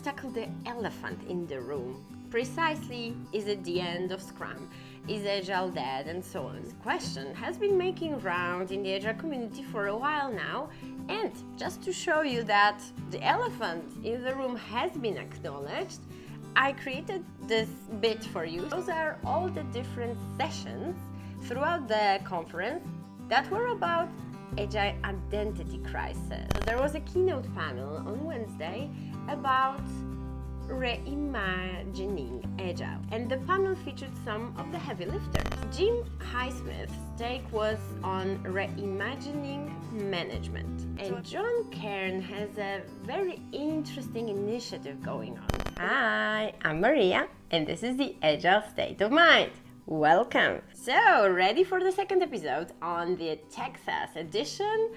tackle the elephant in the room. Precisely, is it the end of Scrum? Is Agile dead? And so on. This question has been making rounds in the Agile community for a while now, and just to show you that the elephant in the room has been acknowledged, I created this bit for you. Those are all the different sessions throughout the conference that were about Agile identity crisis. So there was a keynote panel on Wednesday about Reimagining Agile, and the panel featured some of the heavy lifters. Jim Highsmith's take was on reimagining management, and John Kern has a very interesting initiative going on. Hi, I'm Maria, and this is the Agile State of Mind. Welcome! So, ready for the second episode on the Texas edition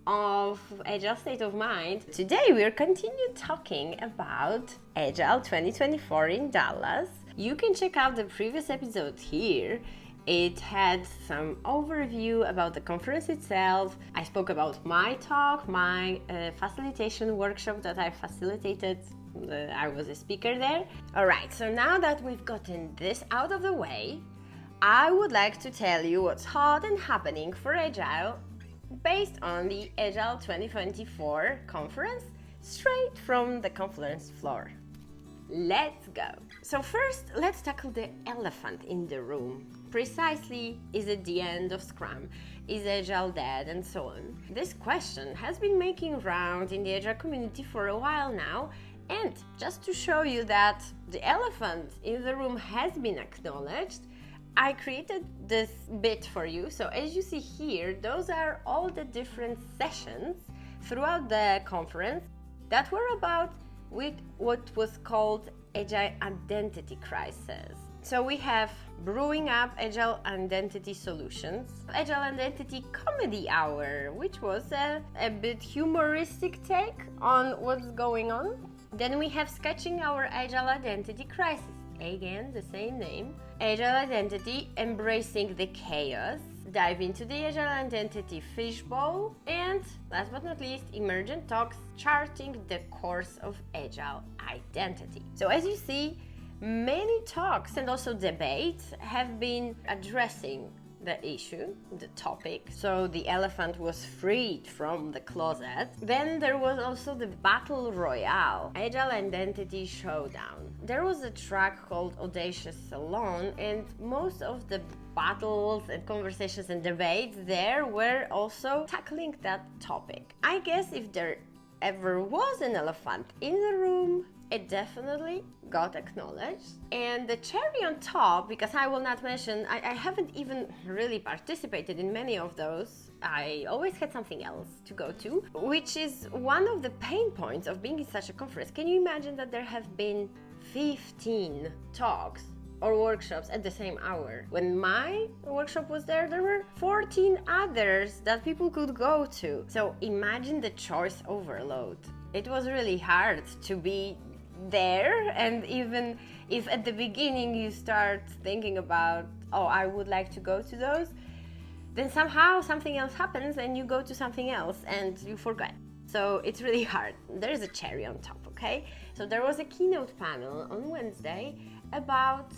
of Agile State of Mind. Today we'll continue talking about Agile 2024 in Dallas. You can check out the previous episode here. It had some overview about the conference itself. I spoke about my talk, my facilitation workshop that I facilitated. I was a speaker there. Alright, so now that we've gotten this out of the way, I would like to tell you what's hot and happening for Agile based on the Agile 2024 conference, straight from the conference floor. Let's go! So first, let's tackle the elephant in the room. Precisely, is it the end of Scrum? Is Agile dead? And so on. This question has been making rounds in the Agile community for a while now, and just to show you that the elephant in the room has been acknowledged, I created this bit for you. So as you see here, those are all the different sessions throughout the conference that were about what was called Agile identity crisis. So we have brewing up Agile identity solutions, Agile identity comedy hour, which was a bit humoristic take on what's going on. Then we have sketching our Agile identity crisis. Again, the same name. Agile identity, embracing the chaos, dive into the Agile identity fishbowl, and last but not least, emergent talks, charting the course of Agile identity. So as you see, many talks and also debates have been addressing the issue, the topic. So the elephant was freed from the closet. Then there was also the Battle Royale, Agile Identity Showdown. There was a track called Audacious Salon, and most of the battles and conversations and debates there were also tackling that topic. I guess if there ever was an elephant in the room, it definitely got acknowledged. And the cherry on top, because I will not mention, I haven't even really participated in many of those. I always had something else to go to, which is one of the pain points of being in such a conference. Can you imagine that there have been 15 talks or workshops at the same hour? When my workshop was there were 14 others that people could go to. So imagine the choice overload. It was really hard to be there, and even if at the beginning you start thinking about, oh, I would like to go to those, then somehow something else happens and you go to something else and you forget. So it's really hard. There's a cherry on top, okay? So there was a keynote panel on Wednesday about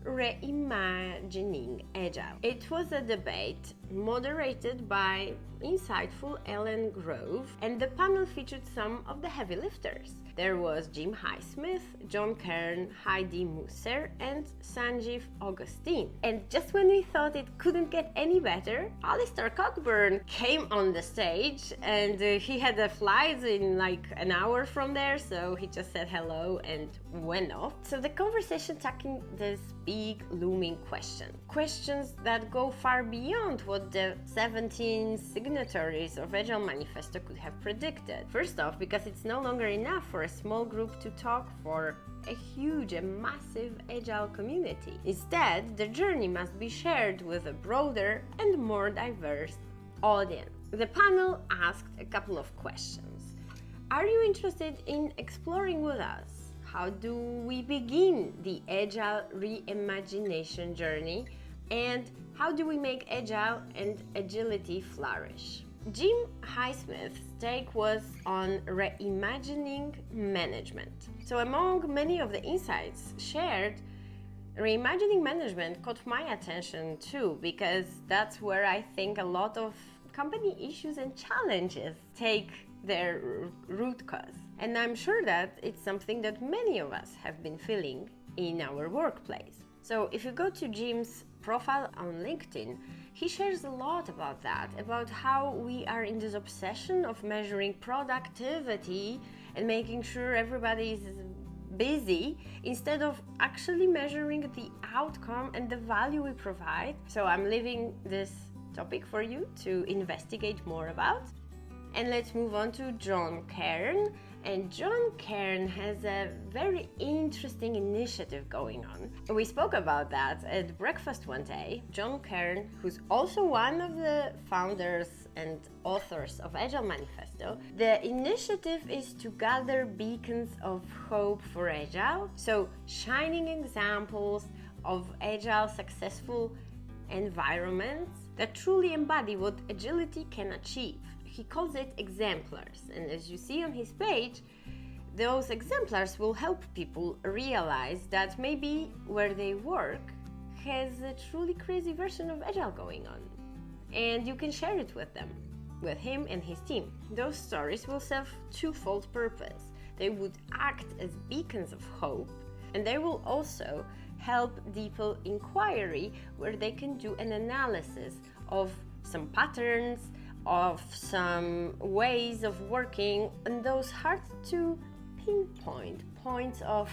Reimagining Agile. It was a debate moderated by insightful Ellen Grove, and the panel featured some of the heavy lifters. There was Jim Highsmith, John Kern, Heidi Musser, and Sanjeev Augustine. And just when we thought it couldn't get any better, Alistair Cockburn came on the stage, and he had a flight in like an hour from there, so he just said hello and went off. So the conversation tackling this big looming questions that go far beyond what the 17 signatories of Agile Manifesto could have predicted. First off, because it's no longer enough for a small group to talk for a huge and massive Agile community. Instead, the journey must be shared with a broader and more diverse audience. The panel asked a couple of questions. Are you interested in exploring with us? How do we begin the Agile reimagination journey? And how do we make Agile and agility flourish? Jim Highsmith's take was on reimagining management. So among many of the insights shared, reimagining management caught my attention too, because that's where I think a lot of company issues and challenges take their root cause. And I'm sure that it's something that many of us have been feeling in our workplace. So if you go to Jim's profile on LinkedIn, he shares a lot about that, about how we are in this obsession of measuring productivity and making sure everybody is busy instead of actually measuring the outcome and the value we provide. So I'm leaving this topic for you to investigate more about. And let's move on to John Kern. And John Kern has a very interesting initiative going on. We spoke about that at breakfast one day. John Kern, who's also one of the founders and authors of Agile Manifesto, the initiative is to gather beacons of hope for Agile. So shining examples of Agile successful environments that truly embody what agility can achieve. He calls it exemplars, and as you see on his page, those exemplars will help people realize that maybe where they work has a truly crazy version of Agile going on, and you can share it with them, with him and his team. Those stories will serve twofold purpose. They would act as beacons of hope, and they will also help deepen inquiry where they can do an analysis of some patterns, of some ways of working, and those hard to pinpoint points of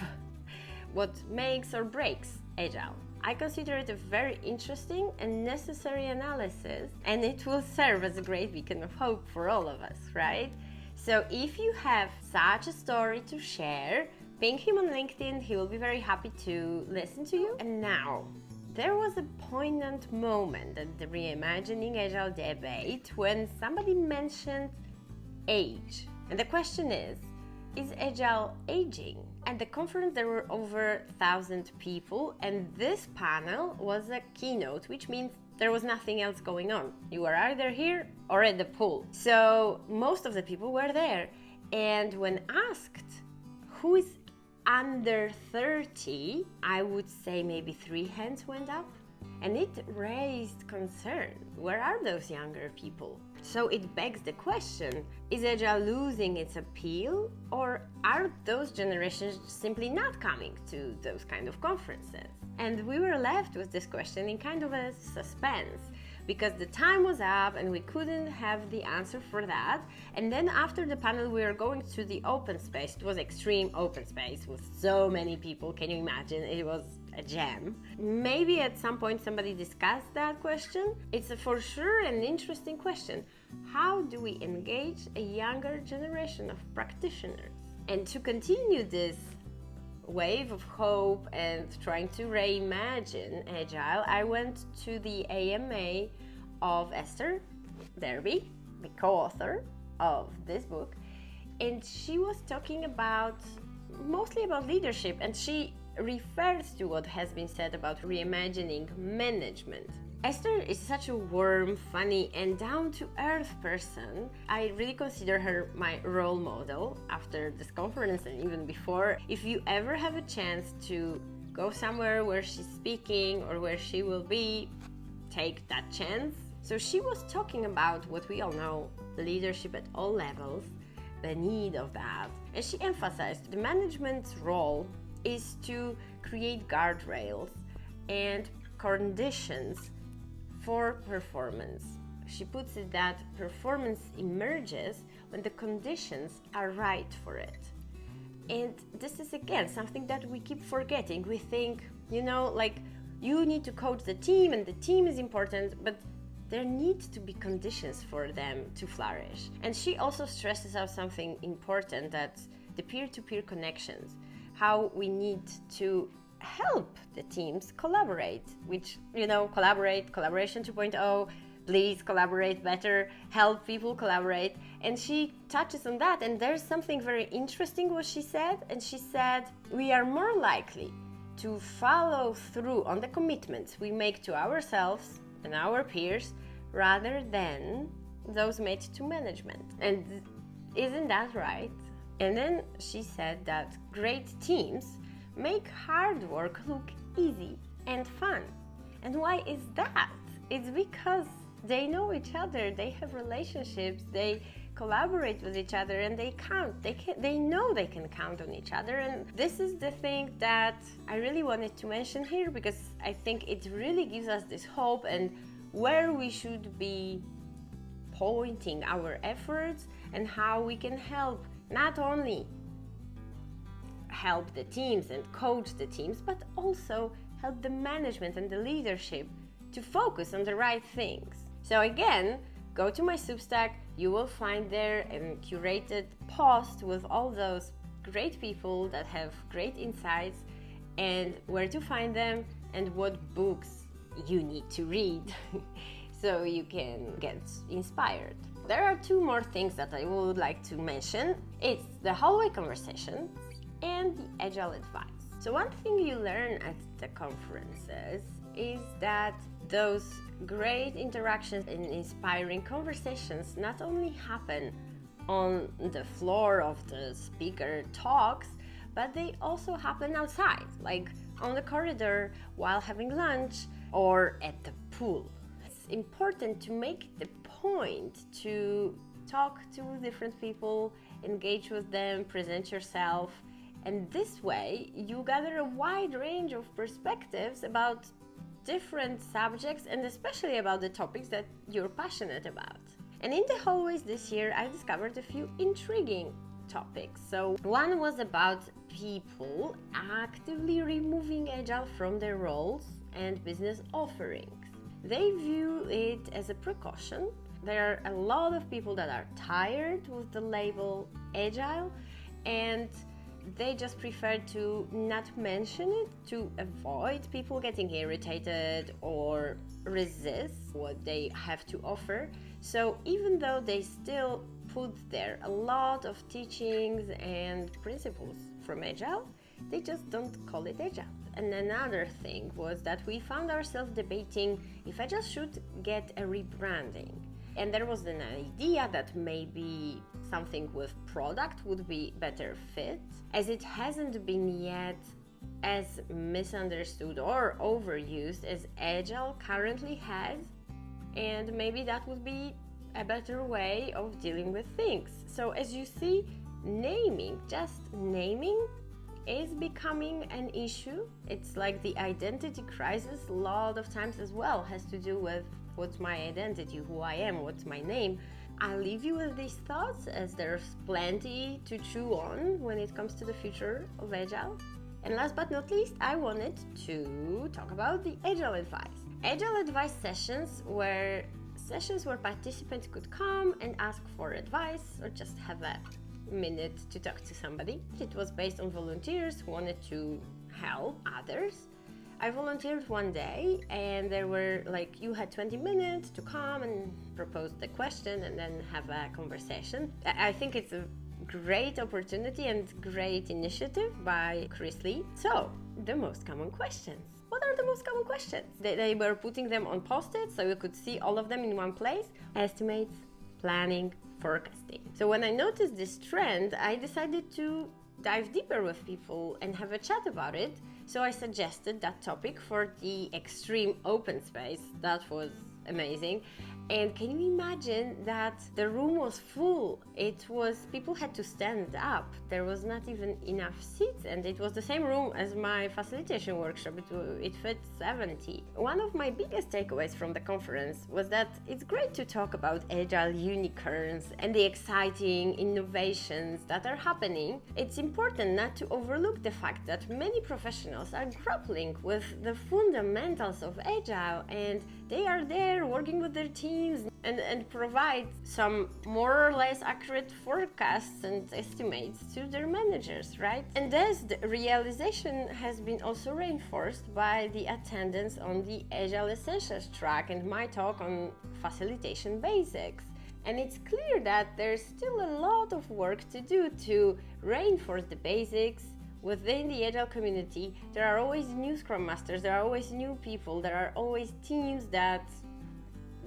what makes or breaks Agile. I consider it a very interesting and necessary analysis, and it will serve as a great beacon of hope for all of us, right? So if you have such a story to share, ping him on LinkedIn. He will be very happy to listen to you. And now, there was a poignant moment at the Reimagining Agile debate when somebody mentioned age. And the question is Agile aging? At the conference there were over 1,000 people, and this panel was a keynote, which means there was nothing else going on. You were either here or at the pool. So most of the people were there. And when asked who is under 30, I would say maybe 3 hands went up, and it raised concern. Where are those younger people? So it begs the question, is Agile losing its appeal, or are those generations simply not coming to those kind of conferences? And we were left with this question in kind of a suspense, because the time was up and we couldn't have the answer for that. And then after the panel we were going to the open space. It was extreme open space with so many people. Can you imagine? It was a jam. Maybe at some point somebody discussed that question. It's for sure an interesting question. How do we engage a younger generation of practitioners? And to continue this wave of hope and trying to reimagine Agile, I went to the AMA of Esther, the co-author of this book, and she was talking mostly about leadership, and she refers to what has been said about reimagining management. Esther is such a warm, funny, and down-to-earth person. I really consider her my role model after this conference and even before. If you ever have a chance to go somewhere where she's speaking or where she will be, take that chance. So she was talking about what we all know, leadership at all levels, the need of that. And she emphasized the management's role is to create guardrails and conditions for performance. She puts it that performance emerges when the conditions are right for it. And this is again something that we keep forgetting. We think, you need to coach the team and the team is important, but there need to be conditions for them to flourish. And she also stresses out something important, that's the peer-to-peer connections, how we need to help the teams collaborate, which, collaboration 2.0, please collaborate better, help people collaborate. And she touches on that, and there's something very interesting what she said. And she said, we are more likely to follow through on the commitments we make to ourselves and our peers rather than those made to management. And isn't that right? And then she said that great teams make hard work look easy and fun. And why is that? It's because they know each other, they have relationships, they collaborate with each other, and they count. They know they can count on each other. And this is the thing that I really wanted to mention here, because I think it really gives us this hope and where we should be pointing our efforts and how we can help, not only help the teams and coach the teams, but also help the management and the leadership to focus on the right things. So again, go to my Substack. You will find there a curated post with all those great people that have great insights, and where to find them and what books you need to read so you can get inspired. There are two more things that I would like to mention. It's the hallway conversations and the Agile Advice. So one thing you learn at the conferences is that those great interactions and inspiring conversations not only happen on the floor of the speaker talks, but they also happen outside, like on the corridor while having lunch or at the pool. It's important to make the point to talk to different people, engage with them, present yourself, and this way you gather a wide range of perspectives about different subjects, and especially about the topics that you're passionate about. And in the hallways this year, I discovered a few intriguing topics. So one was about people actively removing Agile from their roles and business offerings. They view it as a precaution. There are a lot of people that are tired with the label Agile, and they just prefer to not mention it to avoid people getting irritated or resist what they have to offer. So even though they still put there a lot of teachings and principles from Agile, they just don't call it Agile. And another thing was that we found ourselves debating if Agile should get a rebranding. And there was an idea that maybe something with product would be better fit, as it hasn't been yet as misunderstood or overused as Agile currently has, and maybe that would be a better way of dealing with things. So as you see, just naming is becoming an issue. It's like the identity crisis a lot of times as well has to do with what's my identity, who I am, what's my name. I'll leave you with these thoughts, as there's plenty to chew on when it comes to the future of Agile. And last but not least, I wanted to talk about the Agile Advice. Agile Advice sessions were sessions where participants could come and ask for advice or just have a minute to talk to somebody. It was based on volunteers who wanted to help others. I volunteered one day, and there were you had 20 minutes to come and propose the question and then have a conversation. I think it's a great opportunity and great initiative by Chris Lee. So, the most common questions. What are the most common questions? They were putting them on post-its so you could see all of them in one place. Estimates, planning, forecasting. So when I noticed this trend, I decided to dive deeper with people and have a chat about it. So I suggested that topic for the extreme open space. That was amazing. And can you imagine that the room was full? People had to stand up. There was not even enough seats, and it was the same room as my facilitation workshop. It fit 70. One of my biggest takeaways from the conference was that it's great to talk about Agile unicorns and the exciting innovations that are happening. It's important not to overlook the fact that many professionals are grappling with the fundamentals of Agile, and they are there working with their teams and provide some more or less accurate forecasts and estimates to their managers, right? And this realization has been also reinforced by the attendance on the Agile Essentials track and my talk on facilitation basics. And it's clear that there's still a lot of work to do to reinforce the basics. Within the Agile community, there are always new Scrum Masters, there are always new people, there are always teams that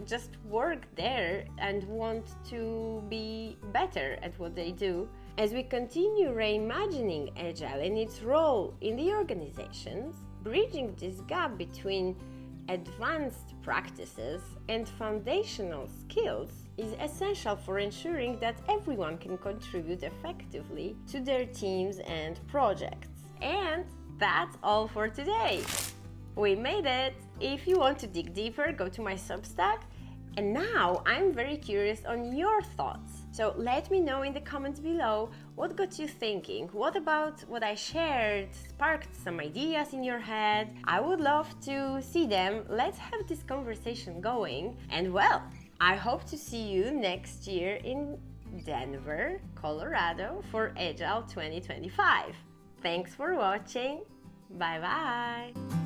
just work there and want to be better at what they do. As we continue reimagining Agile and its role in the organizations, bridging this gap between advanced practices and foundational skills is essential for ensuring that everyone can contribute effectively to their teams and projects. And that's all for today. We made it! If you want to dig deeper, go to my Substack. And now I'm very curious on your thoughts. So let me know in the comments below what got you thinking. What about what I shared sparked some ideas in your head? I would love to see them. Let's have this conversation going. And well, I hope to see you next year in Denver, Colorado for Agile 2025. Thanks for watching. Bye bye.